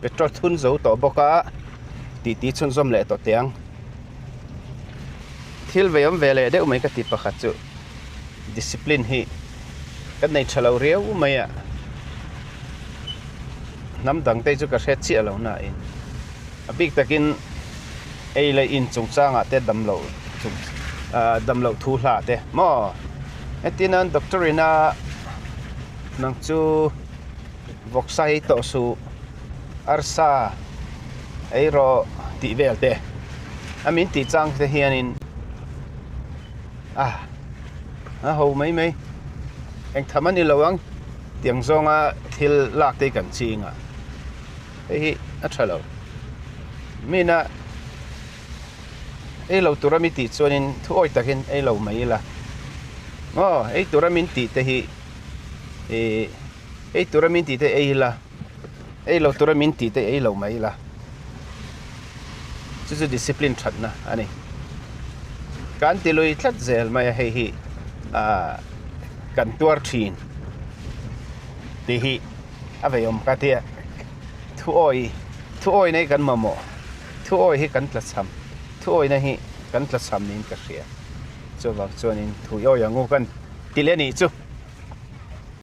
petrol thun zo to boka ti chun zom le to tiang thil veom vele de umai ka ti pakhat chu discipline hi kan nei thalo riau maya nam dang te chu ka hret chi alo na in abik takin ei le in chung changa te dam lo thu hla te mo etinan doctorina nang chu voksai to su arsa eiro ti velte amin ti chang te hianin ho mai eng thamani lawang tiang zonga thil lak te kan chinga hi a thalo mina ei lo turami ti chuanin thu oi takin ei lo mai la ei turamin ti te hi ei turamin ti te ei la ei lo turamin ti te ei lo mai la chu discipline thatna ani kan ti lui thlat zel mai hei hi kan tuar thin ti hi aveyom ka tia thu oi nei kan mamo thu oi hi kan tlachham thu oi na hi kan tlachham nin ka hria chu wang chuanin thu yo yangu kan ti le ni chu